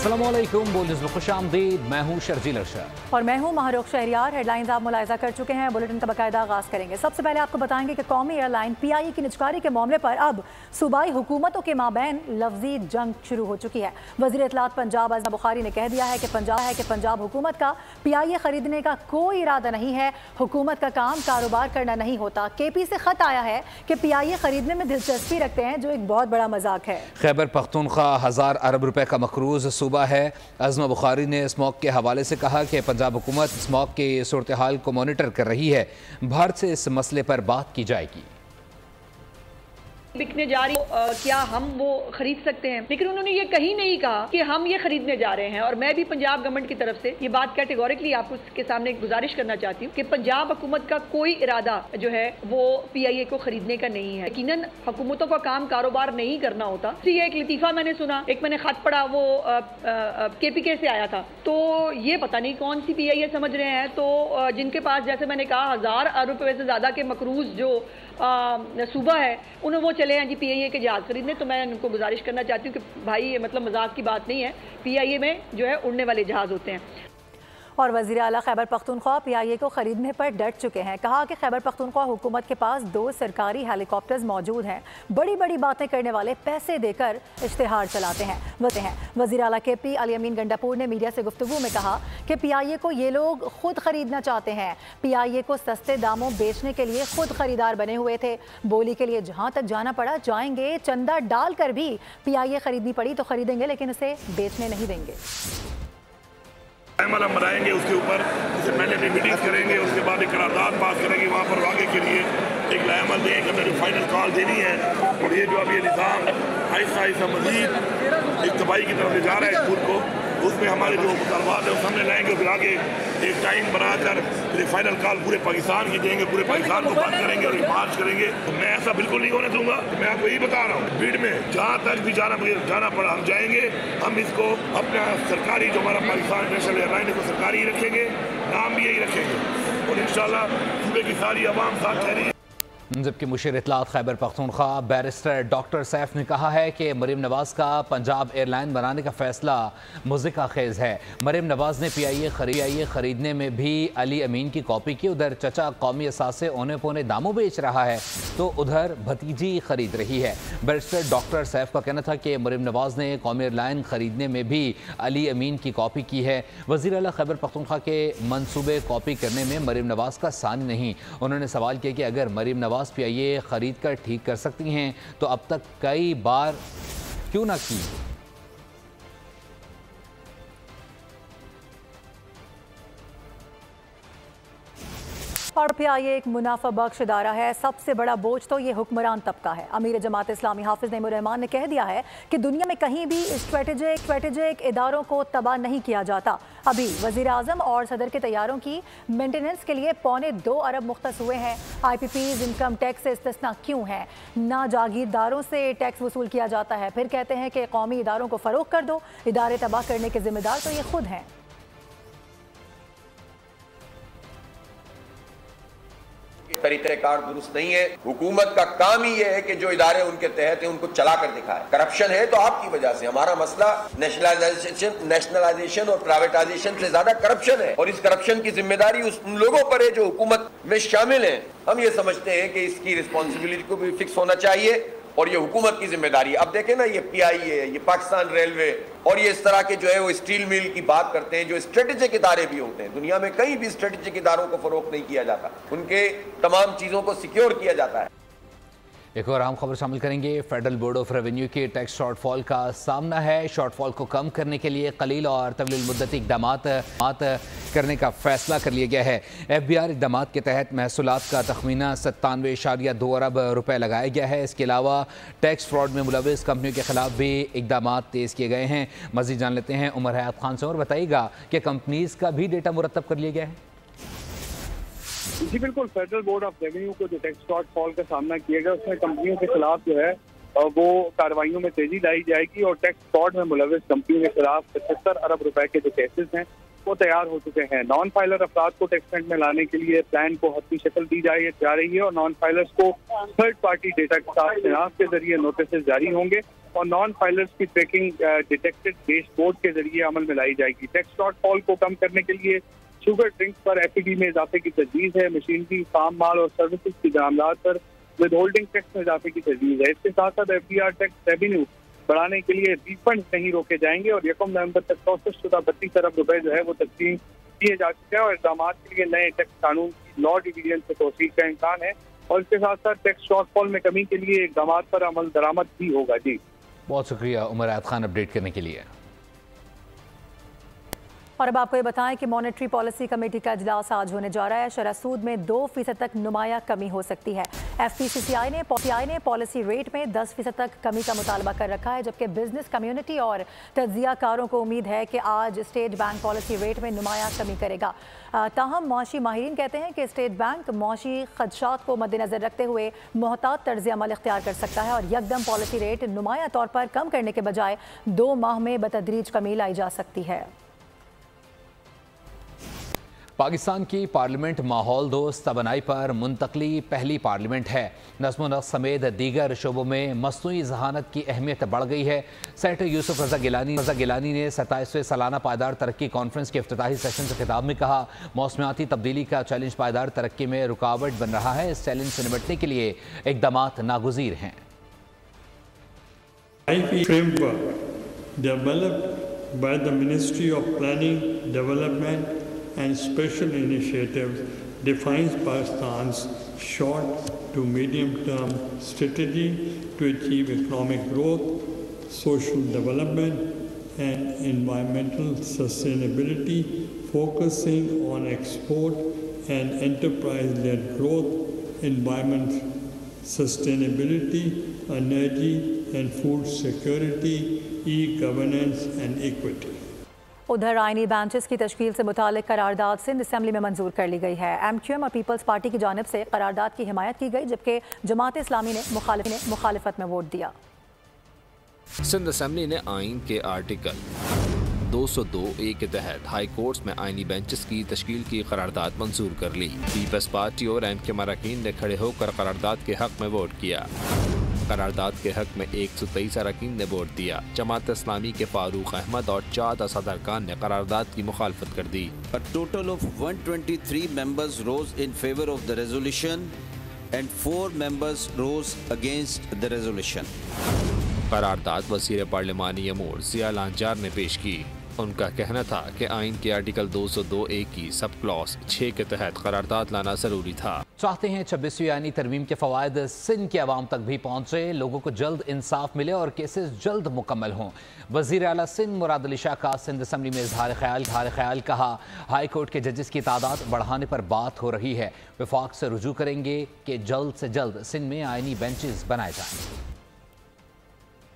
अस्सलामुअलैकुम, बुलेटिन में खुशामदीद। मैं हूं शर्जील अरशद और मैं हूं महरुख शहरियार। हेडलाइंस आप मुलाहिजा कर चुके हैं, बुलेटिन का बाकायदा आगाज करेंगे। सबसे पहले आपको बताएंगे कि कौमी एयरलाइन PIE की निजकारी के मामले पर अब सूबाई हुकूमतों के माबैन लफ्जी जंग शुरू हो चुकी है। वज़ीर इत्तलात पंजाब अज़मा बुखारी ने कह दिया है कि पंजाब हुकूमत का PIE खरीदने का कोई इरादा नहीं है। हुकूमत का काम कारोबार करना नहीं होता। KP से खत आया है कि PIE खरीदने में दिलचस्पी रखते हैं, जो एक बहुत बड़ा मजाक है। खैबर पख्तूनख्वा 1000 अरब रुपए का मकरूज सूबा है। अज़मा बुखारी ने स्मॉग के हवाले से कहा कि पंजाब हुकूमत स्मॉग की सूरत हाल को मॉनिटर कर रही है। भारत से इस मसले पर बात की जाएगी। बिकने जा रही क्या हम वो खरीद सकते हैं, लेकिन उन्होंने ये कहीं नहीं कहा कि हम ये खरीदने जा रहे हैं। और मैं भी पंजाब गवर्नमेंट की तरफ से ये बात कैटेगोरिकली आपको के सामने गुजारिश करना चाहती हूँ कि पंजाब हुकूमत का कोई इरादा जो है वो PIE को खरीदने का नहीं है। यकीनन हुकूमतों का काम कारोबार नहीं करना होता। ये एक लतीफ़ा मैंने सुना, एक मैंने खत पढ़ा, वो KPK से आया था, तो ये पता नहीं कौन सी PIE समझ रहे हैं। तो जिनके पास, जैसे मैंने कहा, 1000 अरब रुपये से ज़्यादा के मकरूज जो सूबा है, उन्हें वो चले हैं जी PIE के जहाज खरीदने। तो मैं उनको गुजारिश करना चाहती हूँ कि भाई ये मतलब मजाक की बात नहीं है। PIE में जो है उड़ने वाले जहाज होते हैं। और वज़ीर आला खैबर पख्तूनख्वा PIE को खरीदने पर डट चुके हैं। कहा कि खैबर पख्तूनख्वा हुकूमत के पास 2 सरकारी हेलीकॉप्टर्स मौजूद हैं। बड़ी बड़ी बातें करने वाले पैसे देकर इश्तिहार चलाते हैं। वज़ीर आला KP अली अमीन गंडापुर ने मीडिया से गुफ्तगू में कहा कि PIE को ये लोग खुद खरीदना चाहते हैं। PIE को सस्ते दामों बेचने के लिए खुद खरीदार बने हुए थे। बोली के लिए जहाँ तक जाना पड़ा जाएंगे। चंदा डाल कर भी PIE खरीदनी पड़ी तो खरीदेंगे, लेकिन उसे बेचने नहीं देंगे। हम बनाएंगे, उसके ऊपर उससे पहले भी मीटिंग करेंगे, उसके बाद एक करारदाद पास करेंगे। वहाँ पर आगे के लिए एक लामल दें, हमें जो फाइनल कॉल देनी है। और ये जो अभी निज़ाम आहिस्ता आहिस्ता मज़ीद इज्तमाही की तरफ ले जा रहा है स्कूल को, उसमें हमारे जो मुतालबात है वो सामने लाएंगे। फिर आगे एक टाइम बनाकर फिर फाइनल कॉल पूरे पाकिस्तान की देंगे, पूरे पाकिस्तान को बंद करेंगे और मार्च करेंगे। तो मैं ऐसा बिल्कुल नहीं होने दूंगा। मैं आपको यही बता रहा हूँ, भीड़ में जहाँ तक भी जाना पड़ा हम जाएंगे। हम इसको अपना सरकारी, जो हमारा पाकिस्तान नेशनल एयरलाइन है, को सरकारी ही रखेंगे, नाम भी यही रखेंगे और इंशाल्लाह सूबे की सारी आवाम साथ कह रही है। जबकि मुशीर इत्तलात खैबर पख्तूनख्वा बैरिस्टर डॉक्टर सैफ ने कहा है कि मरीम नवाज का पंजाब एयरलाइन बनाने का फैसला मुज़िका खेज है। मरीम नवाज ने PIE खरीदने में भी अली अमीन की कॉपी की। उधर चचा कौमी असासे औने पौने दामों बेच रहा है तो उधर भतीजी खरीद रही है। बैरिस्टर डॉक्टर सैफ का कहना था कि मरीम नवाज ने कौमी एयरलाइन खरीदने में भी अली अमीन की कॉपी की है। वज़ीर आला खैबर पख्तूनख्वा के मनसूबे कॉपी करने में मरीम नवाज का सानी नहीं। उन्होंने सवाल किया कि अगर मरीम नवाज PIE खरीद कर ठीक कर सकती हैं तो अब तक कई बार क्यों ना की। और PIE एक मुनाफा बख्श इदारा है। सबसे बड़ा बोझ तो ये हुक्मरान तबका है। अमीर जमात इस्लामी हाफिज नईमुर रहमान ने कह दिया है कि दुनिया में कहीं भी स्ट्रेटेजिक इदारों को तबाह नहीं किया जाता। अभी वज़ीर आज़म और सदर के तैयारों की मेंटेनेंस के लिए 2.25 अरब मुख्तस हुए हैं। IPPs इनकम टैक्स से इस्तिस्ना क्यों है? ना जागीरदारों से टैक्स वसूल किया जाता है, फिर कहते हैं कि कौमी इदारों को फ़रोग़ कर दो। इदारे तबाह करने के जिम्मेदार तो ये खुद हैं। तरीक़ेकार दुरुस्त नहीं है। हुकूमत का काम ही यह है कि जो इदारे उनके तहत हैं उनको चला कर दिखाए। करप्शन है तो आपकी वजह से। हमारा मसला नेशनलाइजेशन और प्राइवेटाइजेशन से ज्यादा करप्शन है, और इस करप्शन की जिम्मेदारी उन लोगों पर है जो हुकूमत में शामिल हैं। हम ये समझते हैं कि इसकी रिस्पॉन्सिबिलिटी को भी फिक्स होना चाहिए और ये हुकूमत की जिम्मेदारी। अब देखें ना, ये PIE है, ये पाकिस्तान रेलवे और ये इस तरह के जो है वो स्टील मिल की बात करते हैं, जो स्ट्रेटेजिक इदारे भी होते हैं। दुनिया में कहीं भी स्ट्रेटेजिक इदारों को फरोख्त नहीं किया जाता, उनके तमाम चीज़ों को सिक्योर किया जाता है। एक और अहम खबर शामिल करेंगे। फेडरल बोर्ड ऑफ रेवेन्यू के टैक्स शॉर्टफॉल का सामना है। शॉर्टफॉल को कम करने के लिए कलील और तवील मुद्दती इक़दामात करने का फैसला कर लिया गया है। FBR इक़दामात के तहत महसूलात का तखमीना 97.2 अरब रुपए लगाया गया है। इसके अलावा टैक्स फ्रॉड में मुलविस कंपनियों के खिलाफ भी इक़दामात तेज़ किए गए हैं। मज़ीद जान लेते हैं उमर हयात खान से। और बताइएगा कि कंपनीज़ का भी डेटा मुरतब कर लिया गया है। जी बिल्कुल, फेडरल बोर्ड ऑफ रेवेन्यू को जो टैक्स शॉर्टफॉल का सामना किया गया उसमें कंपनियों के खिलाफ जो है वो कार्रवाइयों में तेजी लाई जाएगी और टैक्स फ्रॉड में मुलविस कंपनियों के खिलाफ 75 अरब रुपए के जो केसेस हैं वो तैयार हो चुके हैं। नॉन फाइलर अफराद को टैक्स फ्रंट में लाने के लिए प्लान को हतमी शक्ल दी जा रही है और नॉन फाइलर्स को थर्ड पार्टी डेटा के साथ शिनाख्त के जरिए नोटिस जारी होंगे। और नॉन फाइलर्स की ट्रैकिंग डिटेक्टेड डैशबोर्ड के जरिए अमल में लाई जाएगी। टैक्स शॉर्टफॉल को कम करने के लिए शुगर ड्रिंक्स पर FED में इजाफे की तजवीज़ है। मशीनरी, फार्म माल और सर्विसेज की दरामदात पर विद होल्डिंग टैक्स में इजाफे की तजवीज़ है। इसके साथ साथ FDR टैक्स रेवेन्यू बढ़ाने के लिए रिफंड नहीं रोके जाएंगे और 1 नवंबर तक प्रोसेस शुदा 32 अरब रुपए जो है वो तस्लीम किए जा चुके हैं और इक़दाम के लिए नए टैक्स कानून की लॉ डिवीजन से तौसील का इम्कान है और इसके साथ साथ टैक्स शॉर्टफॉल में कमी के लिए इक़दाम पर अमल दरामद भी होगा। जी बहुत शुक्रिया उमर आयत खान अपडेट करने के लिए। और अब आपको ये बताएं कि मॉनेटरी पॉलिसी कमेटी का इजलास आज होने जा रहा है। शरह सूद में 2% तक नुमाया कमी हो सकती है। FPCCI ने पॉलिसी रेट में 10% तक कमी का मुतालबा कर रखा है, जबकि बिजनेस कम्युनिटी और तज्जियाकारों को उम्मीद है कि आज स्टेट बैंक पॉलिसी रेट में नुमाया कमी करेगा। ताहम मौशी माहिरीन कहते हैं कि स्टेट बैंक मौशी खदशात को मद्देनजर रखते हुए मोहतात तर्ज अमल इख्तियार कर सकता है और यकदम पॉलिसी रेट नुमाया तौर पर कम करने के बजाय 2 माह में बतदरीज कमी लाई जा सकती है। पाकिस्तान की पार्लियामेंट माहौल दोस्त तवानाई पर मुंतकली पहली पार्लियामेंट है। नज़्म नस्क़ समेत दीगर शोबों में मसनूई ज़हानत की अहमियत बढ़ गई है। सेनेटर यूसुफ रज़ा गिलानी ने 27वें सालाना पायदार तरक्की कॉन्फ्रेंस के इफ्तिताही सेशन से खिताब में कहा, मौसमियाती तब्दीली का चैलेंज पायदार तरक्की में रुकावट बन रहा है। इस चैलेंज से निपटने के लिए इक़दामात नागुज़ीर हैं। by the Ministry of Planning, Development and Special Initiatives defines Pakistan's short to medium term strategy to achieve economic growth, social development and environmental sustainability, focusing on export and enterprise-led growth, environment sustainability, energy and food security, e-governance and equity। उधर आईनी benches की तश्कील से मुतालिक करारदाद Sindh assembly में मंजूर कर ली गई है। MQM और पीपल्स पार्टी की जानिब से करारदाद की हिमायत की गई, जबकि जमात इस्लामी ने मुखालिफत में वोट दिया। सिंध असम्बली ने आइन के आर्टिकल 202A के तहत हाई कोर्ट्स में आईनी बेंचेस की तश्कील की करारदाद मंजूर कर ली। पीपल्स पार्टी और MQM अरकान ने खड़े होकर करारदाद के हक में वोट किया। करारदाद के हक में 123 अरकान ने वोट दिया। जमात इस्लामी के फारूक अहमद और 4 असद अरकान ने करारदाद की मुखालफत कर दी। A total of 123 members rose in favor of the resolution and 4 members rose against the resolution। करारदाद वज़ीर पार्लिमानी अमूर ज़िया लांजार ने पेश की। उनका कहना था कि आइन के आर्टिकल 202A की सब क्लॉज 6 के तहत करारदाद लाना जरूरी था। चाहते हैं 26वीं आईनी तरमीम के फवायद सिंध के अवाम तक भी पहुँचे, लोगों को जल्द इंसाफ मिले और केसेस जल्द मुकम्मल हों। वज़ीर आला सिंध मुराद अली शाह का सिंध असम्बली में इजहार ख्याल कहा, हाई कोर्ट के जजेस की तादाद बढ़ाने पर बात हो रही है। वफाक से रुजू करेंगे कि जल्द से जल्द सिंध में आईनी बेंचेस बनाए जाएं।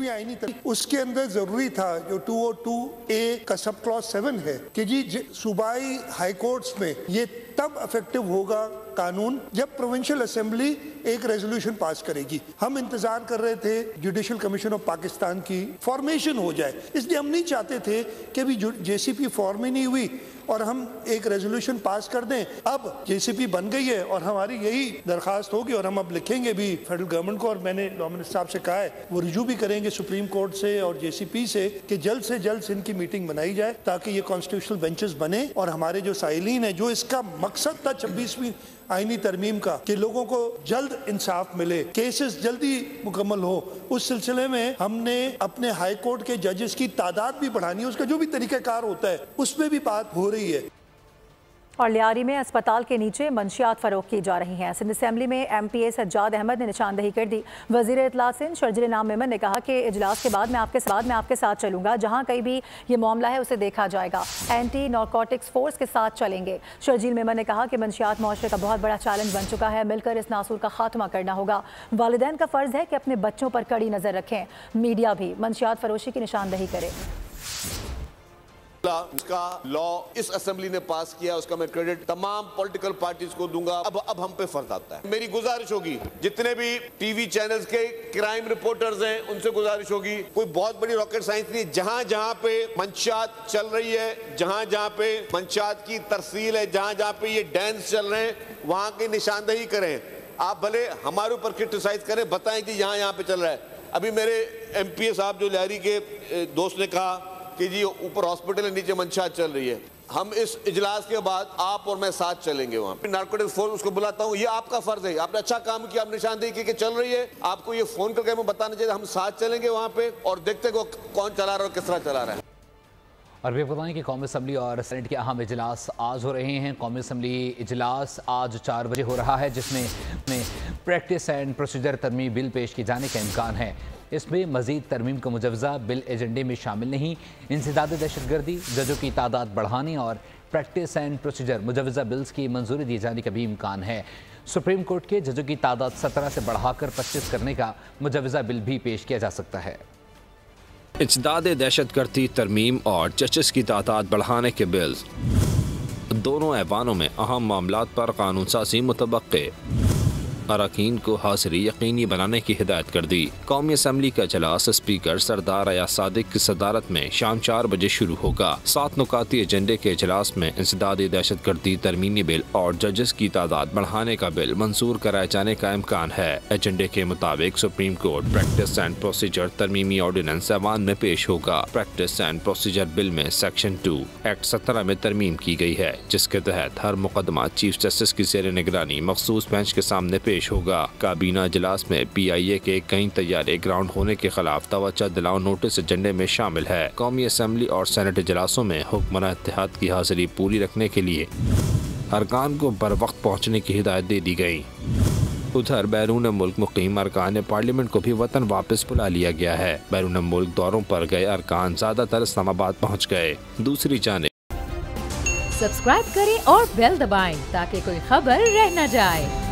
आईनी उसके अंदर जरूरी था जो 202A का सब क्लॉज 7 है कि जी सूबाई हाई कोर्ट्स में ये तब इफेक्टिव होगा कानून जब प्रोविंशियल असेंबली एक रेजोल्यूशन पास करेगी। हम इंतजार कर रहे थे जुडिशल कमीशन ऑफ पाकिस्तान की फॉर्मेशन हो जाए, इसलिए हम नहीं चाहते थे कि अभी JCP फॉर्म ही नहीं हुई और हम एक रेजोल्यूशन पास कर दें। अब JCP बन गई है और हमारी यही दरखास्त होगी और हम अब लिखेंगे भी फेडरल गवर्नमेंट को और मैंने लॉ मिनिस्टर साहब से कहा है वो रिव्यू भी करेंगे सुप्रीम कोर्ट से और JCP से कि जल्द से जल्द इनकी मीटिंग बनाई जाए ताकि ये कॉन्स्टिट्यूशनल बेंचेस बने और हमारे जो साइलिन है, जो इसका मकसद था 26वीं आईनी तरमीम का कि लोगों को जल्द इंसाफ मिले, केसेस जल्दी मुकम्मल हो, उस सिलसिले में हमने अपने हाई कोर्ट के जजेस की तादाद भी बढ़ानी है। उसका जो भी तरीक़ाकार होता है उसमें भी बात हो रही है। और लियारी में अस्पताल के नीचे मंशियात फरोख्त की जा रही हैं। सिंध असम्बली में MPA सज्जाद अहमद ने निशानदही कर दी। वज़ीर इत्तलात सिंध शर्जील इनाम मेमन ने कहा कि इजलास के बाद मैं आपके साथ चलूंगा, जहां कहीं भी ये मामला है उसे देखा जाएगा। एंटी नारकोटिक्स फोर्स के साथ चलेंगे। शर्जील मेमन ने कहा कि मंशियात मुआशरे का बहुत बड़ा चैलेंज बन चुका है, मिलकर इस नासूर का खात्मा करना होगा। वालिदैन का फ़र्ज़ है कि अपने बच्चों पर कड़ी नज़र रखें। मीडिया भी मंशियात फरोशी की निशानदही करे। उसका लॉ इस असेंबली ने पास किया, उसका मैं क्रेडिट तमाम पॉलिटिकल पार्टीज को दूंगा। अब हम पे फर्ज आता है। मेरी गुजारिश होगी जितने भी टीवी चैनल्स के क्राइम रिपोर्टर्स हैं उनसे गुजारिश होगी, कोई बहुत बड़ी रॉकेट साइंस नहीं, जहां जहां पे मंशात चल रही है, जहां जहां पे मंशात की तरसील है, जहां जहां पे ये डांस चल रहे हैं, वहां की निशानदही करें। आप भले हमारे ऊपर क्रिटिसाइज करें, बताएं कि यहाँ पे चल रहा है, अभी मेरे MPA साहब जो लहरी के दोस्त ने कहा कि जी ऊपर हॉस्पिटल है, नीचे मंशात चल रही है। हम इस इजलास के बाद आप और मैं साथ चलेंगे वहाँ पे। नारकोटिक्स फोर्स उसको बुलाता हूँ, ये आपका फर्ज है, आपने अच्छा काम किया, आप निशानदेही की कि चल रही है, आपको ये फोन करके हमें बताना चाहिए। हम साथ चलेंगे वहाँ पे और देखते को कौन चला रहा है और किस तरह चला रहा है। और भी बताएं कि कौमी असम्बली और सेनेट के अहम इजलास आज हो रहे हैं। कौमी असम्बली इजलास आज 4 बजे हो रहा है, जिसमें प्रैक्टिस एंड प्रोसीजर तरमीम बिल पेश किए जाने का इम्कान है। इसमें मजीद तरमीम का मुजवजा बिल एजेंडे में शामिल नहीं। इंसदाद दहशतगर्दी, जजों की तादाद बढ़ाने और प्रैक्टिस एंड प्रोसीजर मुजवजा बिल्स की मंजूरी दिए जाने का भी इम्कान है। सुप्रीम कोर्ट के जजों की तादाद 17 से बढ़ाकर 25 करने का मुजवजा बिल भी पेश किया जा सकता है। इंसदाद दहशतगर्दी तरमीम और जजेस की तादाद बढ़ाने के बिल्स, दोनों ऐवानों में अहम मामलात पर कानून साजी मुतवक्के। अरकान को हाजिरी यकीनी बनाने की हिदायत कर दी। कौमी असम्बली का इजलास स्पीकर सरदार अयाज सादिक की सदारत में शाम 4 बजे शुरू होगा। 7 नुकाती एजेंडे के इजलास में इंसदाद दहशतगर्दी तरमीमी बिल और जजेस की तादाद बढ़ाने का बिल मंजूर कराए जाने का इम्कान है। एजेंडे के मुताबिक supreme court practice and procedure तरमीमी ऑर्डिनेंस ऐवान में पेश होगा। प्रैक्टिस एंड प्रोसीजर बिल में सेक्शन 2 एक्ट 17 में तरमीम की गई है, जिसके तहत हर मुकदमा चीफ जस्टिस की ज़ेर निगरानी मखसूस बेंच के सामने पेश होगा। काबीना इजलास में PIA के कई तैयारे ग्राउंड होने के खिलाफ तवज्जो दिलाओ नोटिस एजेंडे में शामिल है। कौमी असम्बली और सेनेट इजलासों में हुक्मरान इत्तेहाद की हाजिरी पूरी रखने के लिए अरकान को बर वक्त पहुँचने की हिदायत दे दी गई। उधर बैरून मुल्क मुकीम अरकान पार्लियामेंट को भी वतन वापस बुला लिया गया है। बैरून मुल्क दौरों पर गए अरकान ज्यादातर इस्लामाबाद पहुँच गए। दूसरी जानिब सब्सक्राइब करें और बेल दबाएं ताकि कोई खबर रह न जाए।